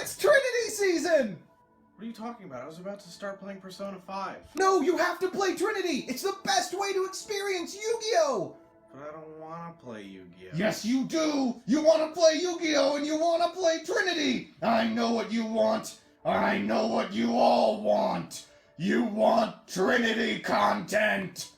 It's Trinity season! What are you talking about? I was about to start playing Persona 5. No, you have to play Trinity! It's the best way to experience Yu-Gi-Oh! But I don't want to play Yu-Gi-Oh! Yes, you do! You want to play Yu-Gi-Oh! And you want to play Trinity! I know what you want! I know what you all want! You want Trinity content!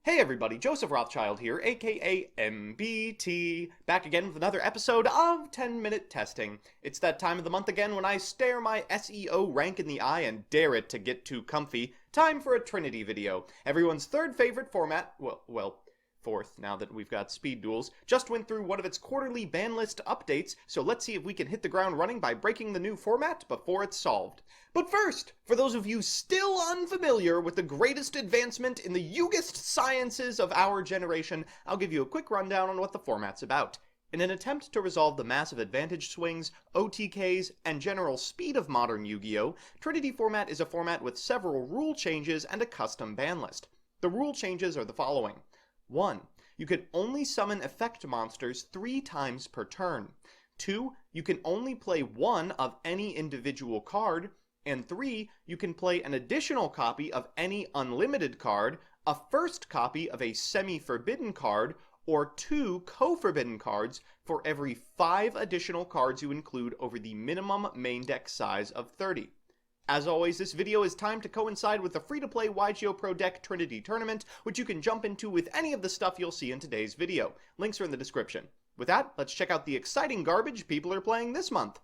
Hey everybody, Joseph Rothschild here, aka MBT, back again with another episode of 10-Minute Testing. It's that time of the month again when I stare my SEO rank in the eye and dare it to get too comfy. Time for a Trinity video. Everyone's third favorite format, well, fourth now that we've got speed duels, just went through one of its quarterly ban list updates, so let's see if we can hit the ground running by breaking the new format before it's solved. But first, for those of you still unfamiliar with the greatest advancement in the Yugist sciences of our generation, I'll give you a quick rundown on what the format's about. In an attempt to resolve the massive advantage swings, OTKs, and general speed of modern Yu-Gi-Oh!, Trinity format is a format with several rule changes and a custom ban list. The rule changes are the following. 1. You can only summon effect monsters 3 times per turn. 2. You can only play one of any individual card. And 3. You can play an additional copy of any unlimited card, a first copy of a semi-forbidden card, or 2 co-forbidden cards for every 5 additional cards you include over the minimum main deck size of 30. As always, this video is timed to coincide with the free-to-play YGO Pro Deck Trinity Tournament, which you can jump into with any of the stuff you'll see in today's video. Links are in the description. With that, let's check out the exciting garbage people are playing this month.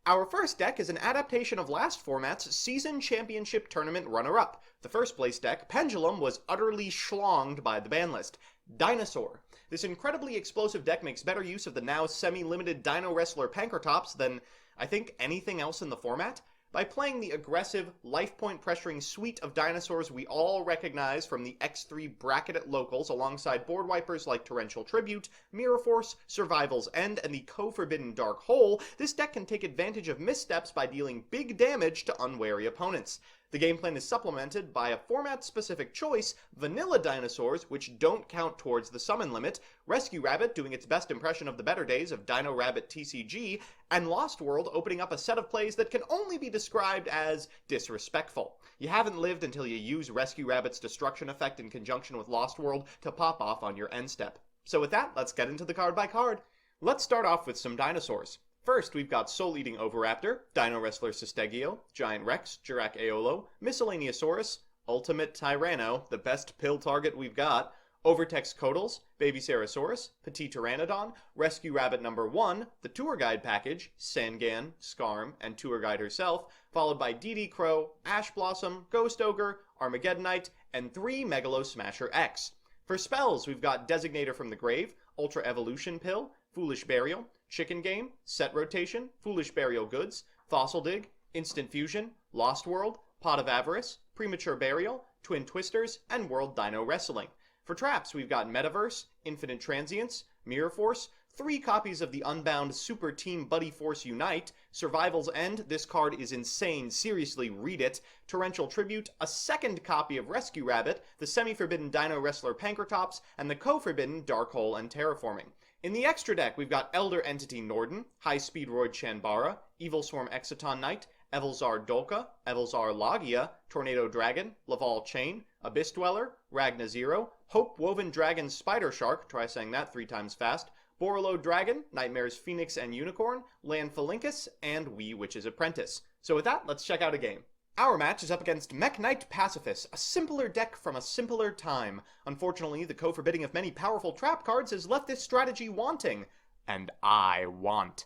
Our first deck is an adaptation of last format's Season Championship Tournament runner-up. The first place deck, Pendulum, was utterly schlonged by the ban list. Dinosaur. This incredibly explosive deck makes better use of the now semi-limited Dino Wrestler Pankratops than, I think, anything else in the format. By playing the aggressive, life point pressuring suite of dinosaurs we all recognize from the X3 bracket at locals alongside board wipers like Torrential Tribute, Mirror Force, Survival's End, and the co-forbidden Dark Hole, this deck can take advantage of missteps by dealing big damage to unwary opponents. The game plan is supplemented by a format-specific choice, Vanilla Dinosaurs, which don't count towards the summon limit, Rescue Rabbit doing its best impression of the better days of Dino Rabbit TCG, and Lost World opening up a set of plays that can only be described as disrespectful. You haven't lived until you use Rescue Rabbit's destruction effect in conjunction with Lost World to pop off on your end step. So with that, let's get into the card by card. Let's start off with some dinosaurs. First, we've got Soul-Eating Oviraptor, Dino Wrestler Cestegio, Giant Rex, Jirac Aolo, Miscellaneousaurus, Ultimate Tyranno, the best pill target we've got, Overtex Codals, Baby Sarasaurus, Petit Pteranodon, Rescue Rabbit number 1, the Tour Guide package, Sangan, Skarm, and Tour Guide herself, followed by DD Crow, Ash Blossom, Ghost Ogre, Armageddonite, and 3 Megalo Smasher X. For spells, we've got Designator from the Grave, Ultra Evolution Pill, Foolish Burial, Chicken Game, Set Rotation, Foolish Burial Goods, Fossil Dig, Instant Fusion, Lost World, Pot of Avarice, Premature Burial, Twin Twisters, and World Dino Wrestling. For traps, we've got Metaverse, Infinite Transience, Mirror Force, 3 copies of the Unbound Super Team Buddy Force Unite, Survival's End, this card is insane, seriously read it, Torrential Tribute, a second copy of Rescue Rabbit, the semi-forbidden Dino Wrestler Pankratops, and the co-forbidden Dark Hole and Terraforming. In the extra deck, we've got Elder Entity Norden, High Speed Roid Chanbara, Evil Swarm Exciton Knight, Evilzar Dolka, Evilzar Logia, Tornado Dragon, Laval Chain, Abyss Dweller, Ragna Zero, Hope Woven Dragon Spider Shark, try saying that 3 times fast, Borolo Dragon, Nightmares Phoenix and Unicorn, Lanphalinkus, and Wee Witch's Apprentice. So with that, let's check out a game. Our match is up against Mech Knight Pacifist, a simpler deck from a simpler time. Unfortunately, the co-forbidding of many powerful trap cards has left this strategy wanting. And I want.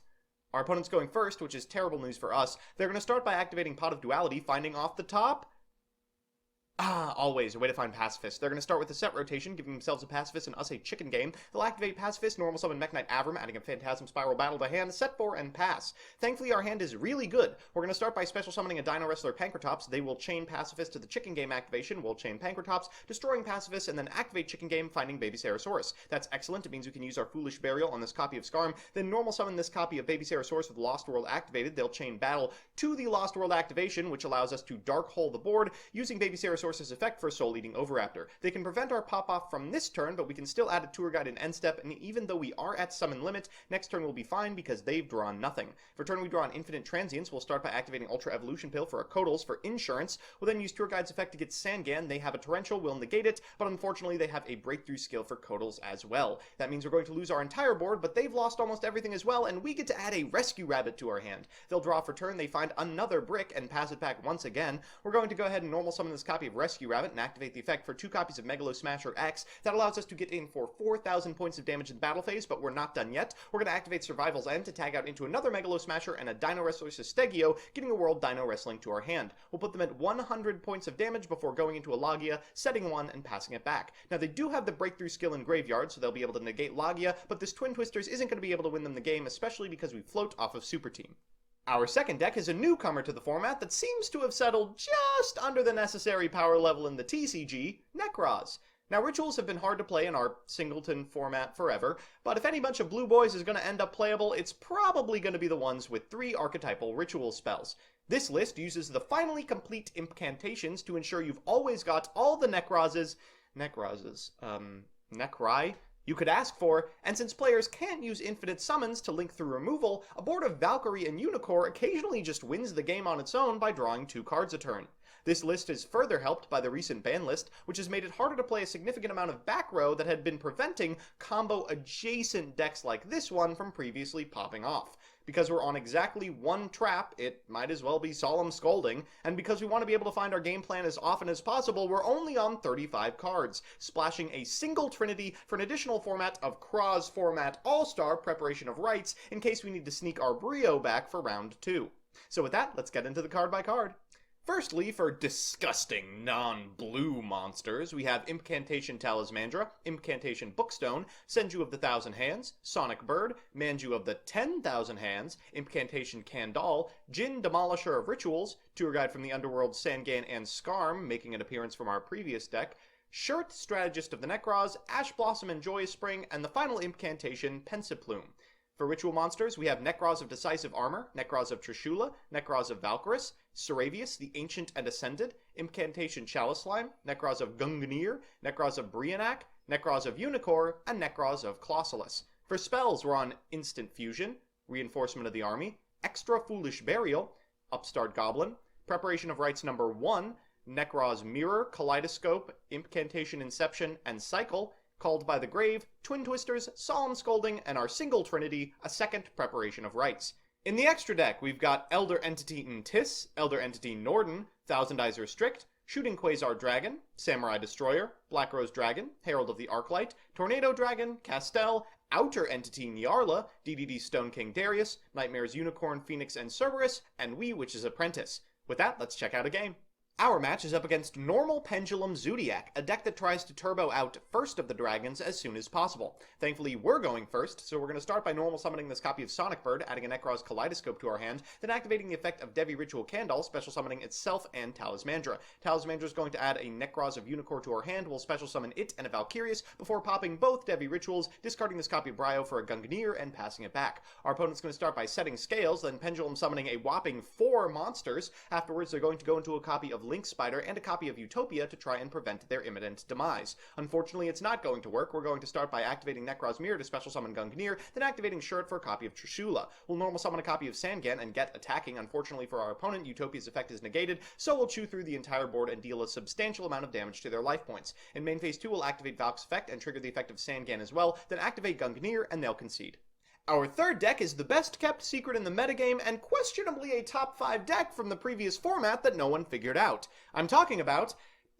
Our opponent's going first, which is terrible news for us. They're going to start by activating Pot of Duality, finding off the top. Always a way to find Pacifist. They're going to start with a set rotation, giving themselves a Pacifist and us a Chicken Game. They'll activate Pacifist, normal summon Mech Knight Avram, adding a Phantasm Spiral Battle to hand, set 4, and pass. Thankfully, our hand is really good. We're going to start by special summoning a Dino Wrestler Pankratops. They will chain Pacifist to the Chicken Game activation. We'll chain Pankratops, destroying Pacifist, and then activate Chicken Game, finding Baby Sarasaurus. That's excellent. It means we can use our Foolish Burial on this copy of Skarm. Then normal summon this copy of Baby Sarasaurus with Lost World activated. They'll chain Battle to the Lost World activation, which allows us to Dark Hole the board, using Baby Sarasaurus Resources effect for Soul Eating Overraptor. They can prevent our pop-off from this turn, but we can still add a Tour Guide in end step, and even though we are at summon limit, next turn will be fine because they've drawn nothing. For turn we draw an Infinite Transience, we'll start by activating Ultra Evolution Pill for a Codals for insurance. We'll then use Tour Guide's effect to get Sangan. They have a Torrential, we'll negate it, but unfortunately they have a Breakthrough skill for Codals as well. That means we're going to lose our entire board, but they've lost almost everything as well, and we get to add a Rescue Rabbit to our hand. They'll draw for turn, they find another brick and pass it back once again. We're going to go ahead and normal summon this copy of Rescue Rabbit and activate the effect for 2 copies of Megalo Smasher X. That allows us to get in for 4,000 points of damage in the battle phase, but we're not done yet. We're going to activate Survival's End to tag out into another Megalo Smasher and a Dino Wrestler Sestegio, getting a World Dino Wrestling to our hand. We'll put them at 100 points of damage before going into a Logia, setting 1 and passing it back. Now they do have the Breakthrough skill in Graveyard, so they'll be able to negate Logia, but this Twin Twisters isn't going to be able to win them the game, especially because we float off of Super Team. Our second deck is a newcomer to the format that seems to have settled just under the necessary power level in the TCG, Nekroz. Now, Rituals have been hard to play in our singleton format forever, but if any bunch of blue boys is going to end up playable, it's probably going to be the ones with 3 archetypal Ritual spells. This list uses the finally complete incantations to ensure you've always got all the Nekri you could ask for, and since players can't use infinite summons to link through removal, a board of Valkyrie and Unicorn occasionally just wins the game on its own by drawing 2 cards a turn. This list is further helped by the recent ban list, which has made it harder to play a significant amount of back row that had been preventing combo-adjacent decks like this one from previously popping off. Because we're on exactly 1 trap, it might as well be Solemn Scolding, and because we want to be able to find our game plan as often as possible, we're only on 35 cards, splashing a single Trinity for an additional format of Cross Format All-Star Preparation of Rites in case we need to sneak our Brio back for round 2. So with that, let's get into the card by card. Firstly, for disgusting non-blue monsters, we have Incantation Talismandra, Incantation Bookstone, Senju of the Thousand Hands, Sonic Bird, Manju of the 10,000 Hands, Incantation Kandal, Jin Demolisher of Rituals, Tour Guide from the Underworld Sangan and Skarm, making an appearance from our previous deck, Shirt, Strategist of the Nekroz, Ash Blossom and Joyous Spring, and the final incantation, Pensiplume. For ritual monsters, we have Nekroz of Decisive Armor, Nekroz of Trishula, Nekroz of Valkyris, Saravius, the Ancient and Ascended, Incantation Chalice Slime, Nekroz of Gungnir, Nekroz of Brionac, Nekroz of Unicorn, and Nekroz of Colossalus. For spells, we're on Instant Fusion, Reinforcement of the Army, Extra Foolish Burial, Upstart Goblin, Preparation of Rites number 1, Nekroz Mirror, Kaleidoscope, Incantation Inception, and Cycle, Called by the Grave, Twin Twisters, Solemn Scolding, and our single Trinity, a second Preparation of Rites. In the extra deck, we've got Elder Entity Ntis, Elder Entity Norden, Thousand Eyes Restrict, Shooting Quasar Dragon, Samurai Destroyer, Black Rose Dragon, Herald of the Arclight, Tornado Dragon, Castel, Outer Entity Nyarla, DDD Stone King Darius, Nightmares Unicorn, Phoenix, and Cerberus, and We Witch's Apprentice. With that, let's check out a game. Our match is up against Normal Pendulum Zodiac, a deck that tries to turbo out first of the dragons as soon as possible. Thankfully, we're going first, so we're going to start by normal summoning this copy of Sonic Bird, adding a Nekroz Kaleidoscope to our hand, then activating the effect of Devi Ritual Kandal, special summoning itself and Talismandra. Talismandra is going to add a Nekroz of Unicorn to our hand, we'll special summon it and a Valkyrius before popping both Devi Rituals, discarding this copy of Brio for a Gungnir, and passing it back. Our opponent's going to start by setting Scales, then Pendulum summoning a whopping 4 monsters. Afterwards, they're going to go into a copy of Link Spider and a copy of Utopia to try and prevent their imminent demise. Unfortunately, it's not going to work. We're going to start by activating Nekroz Mirror to special summon Gungnir, then activating Shirt for a copy of Trishula. We'll normal summon a copy of Sangan and get attacking. Unfortunately for our opponent, Utopia's effect is negated, so we'll chew through the entire board and deal a substantial amount of damage to their life points. In main phase 2, we'll activate Valk's effect and trigger the effect of Sangan as well, then activate Gungnir and they'll concede. Our third deck is the best kept secret in the metagame and questionably a top 5 deck from the previous format that no one figured out. I'm talking about,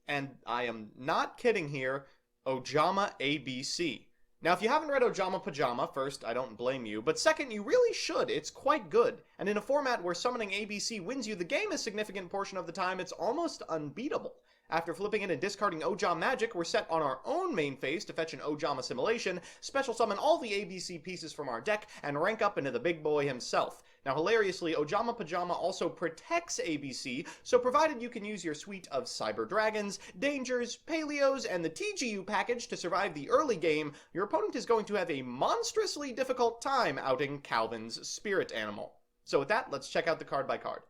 and I am not kidding here, Ojama ABC. Now, if you haven't read Ojama Pajama, first, I don't blame you, but second, you really should. It's quite good. And in a format where summoning ABC wins you the game a significant portion of the time, it's almost unbeatable. After flipping in and discarding Ojama Magic, we're set on our own main phase to fetch an Ojama Assimilation, special summon all the ABC pieces from our deck, and rank up into the big boy himself. Now, hilariously, Ojama Pajama also protects ABC, so provided you can use your suite of Cyber Dragons, Dangers, Paleos, and the TGU package to survive the early game, your opponent is going to have a monstrously difficult time outing Calvin's Spirit Animal. So with that, let's check out the card by card.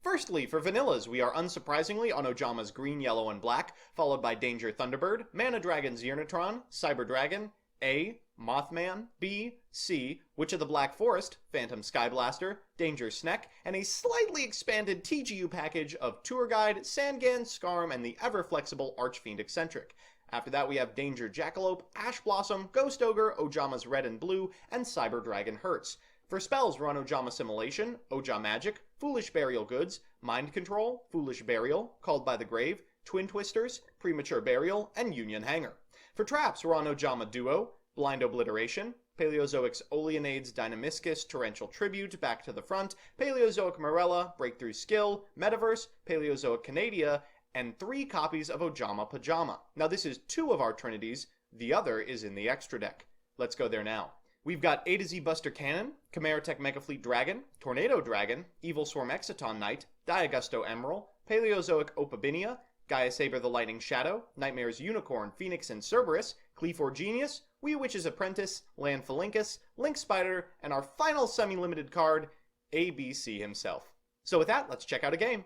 Firstly, for vanillas, we are unsurprisingly on Ojama's green, yellow, and black, followed by Danger Thunderbird, Mana Dragon Xenotron, Cyber Dragon, A, Mothman, B, C, Witch of the Black Forest, Phantom Skyblaster, Danger Sneck, and a slightly expanded TGU package of Tour Guide, Sandgan, Skarm, and the ever-flexible Archfiend Eccentric. After that, we have Danger Jackalope, Ash Blossom, Ghost Ogre, Ojama's Red and Blue, and Cyber Dragon Hertz. For spells, we're on Ojama Assimilation, Ojama Magic, Foolish Burial Goods, Mind Control, Foolish Burial, Called by the Grave, Twin Twisters, Premature Burial, and Union Hanger. For traps, we're on Ojama Duo, Blind Obliteration, Paleozoic's Oleanades, Dynamiscus, Torrential Tribute, Back to the Front, Paleozoic Morella, Breakthrough Skill, Metaverse, Paleozoic Canadia, and 3 copies of Ojama Pajama. Now this is 2 of our Trinities, the other is in the extra deck. Let's go there now. We've got A to Z Buster Cannon, Chimeratech Megafleet Dragon, Tornado Dragon, Evil Swarm Exciton Knight, Diagusto Emerald, Paleozoic Opabinia, Gaia Saber the Lightning Shadow, Nightmare's Unicorn, Phoenix and Cerberus, Cleafor Genius, Wee Witch's Apprentice, Lanphalinkus, Link Spider, and our final semi-limited card, ABC himself. So with that, let's check out a game.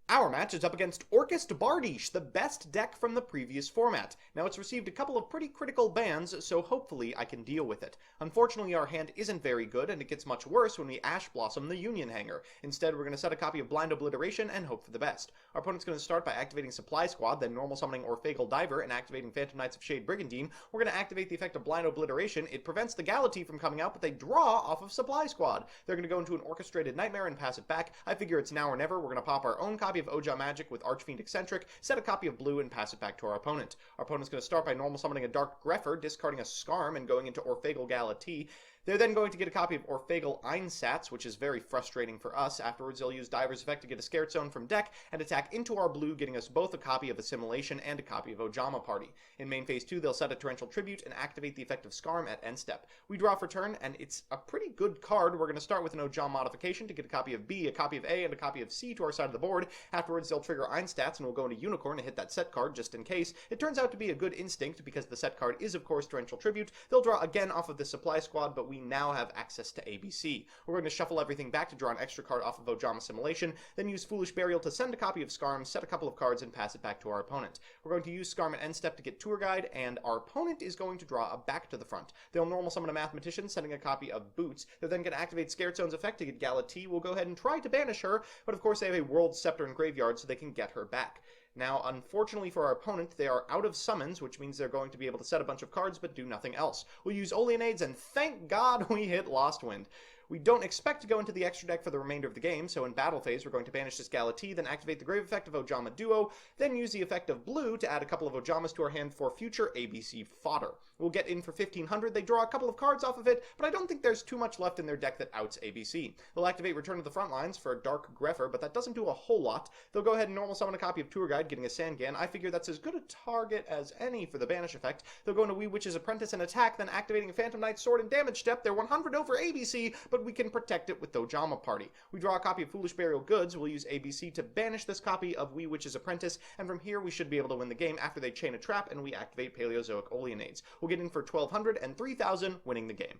Our match is up against Orcust Bardiche, the best deck from the previous format. Now, it's received a couple of pretty critical bans, so hopefully I can deal with it. Unfortunately, our hand isn't very good, and it gets much worse when we Ash Blossom the Union Hanger. Instead, we're going to set a copy of Blind Obliteration and hope for the best. Our opponent's going to start by activating Supply Squad, then normal summoning Orphagal Diver, and activating Phantom Knights of Shade Brigandine. We're going to activate the effect of Blind Obliteration. It prevents the Galatea from coming out, but they draw off of Supply Squad. They're going to go into an Orchestrated Nightmare and pass it back. I figure it's now or never. We're going to pop our own copy of Ojama Magic with Archfiend Eccentric, set a copy of blue, and pass it back to our opponent. Our opponent's going to start by normal summoning a Dark Greffer, discarding a Skarm, and going into Orphagal Galatea. They're then going to get a copy of Orphagal Einsatz, which is very frustrating for us. Afterwards, they'll use Diver's Effect to get a Scared Zone from deck and attack into our blue, getting us both a copy of Assimilation and a copy of Ojama Party. In main phase 2, they'll set a Torrential Tribute and activate the effect of Skarm at end step. We draw for turn, and it's a pretty good card. We're going to start with an Ojama modification to get a copy of B, a copy of A, and a copy of C to our side of the board. Afterwards, they'll trigger Einsatz, and we'll go into Unicorn and hit that set card just in case. It turns out to be a good instinct because the set card is, of course, Torrential Tribute. They'll draw again off of the Supply Squad, but we now have access to ABC. We're going to shuffle everything back to draw an extra card off of Ojama Assimilation, then use Foolish Burial to send a copy of Skarm, set a couple of cards, and pass it back to our opponent. We're going to use Skarm at end step to get Tour Guide, and our opponent is going to draw a Back to the Front. They'll normal summon a Mathematician, sending a copy of Boots. They're then going to activate Scared Zone's effect to get Galatea. We'll go ahead and try to banish her, but of course they have a World Scepter and Graveyard, so they can get her back. Now, unfortunately for our opponent, they are out of summons, which means they're going to be able to set a bunch of cards but do nothing else. We'll use Oleanades, and thank God we hit Lost Wind. We don't expect to go into the extra deck for the remainder of the game, so in battle phase we're going to banish this Galatea, then activate the Grave effect of Ojama Duo, then use the effect of Blue to add a couple of Ojamas to our hand for future ABC fodder. We'll get in for 1500, they draw a couple of cards off of it, but I don't think there's too much left in their deck that outs ABC. They'll activate Return to the Front Lines for a Dark Greffer, but that doesn't do a whole lot. They'll go ahead and normal summon a copy of Tour Guide, getting a Sandgan. I figure that's as good a target as any for the banish effect. They'll go into Wee Witch's Apprentice and attack, then activating a Phantom Knight's Sword and Damage Step. They're 100 over ABC, but we can protect it with the Ojama Party. We draw a copy of Foolish Burial Goods. We'll use ABC to banish this copy of Wee Witch's Apprentice, and from here we should be able to win the game after they chain a trap and we activate Paleozoic Oleanades. We'll get in for 1200 and 3000, winning the game.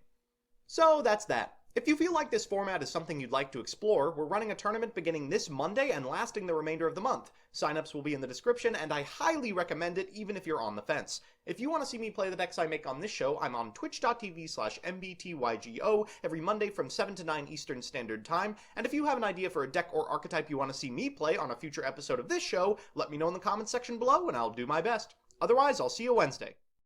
So that's that. If you feel like this format is something you'd like to explore, we're running a tournament beginning this Monday and lasting the remainder of the month. Signups will be in the description, and I highly recommend it even if you're on the fence. If you want to see me play the decks I make on this show, I'm on twitch.tv/mbtygo every Monday from 7 to 9 Eastern Standard Time, and if you have an idea for a deck or archetype you want to see me play on a future episode of this show, let me know in the comments section below and I'll do my best. Otherwise, I'll see you Wednesday.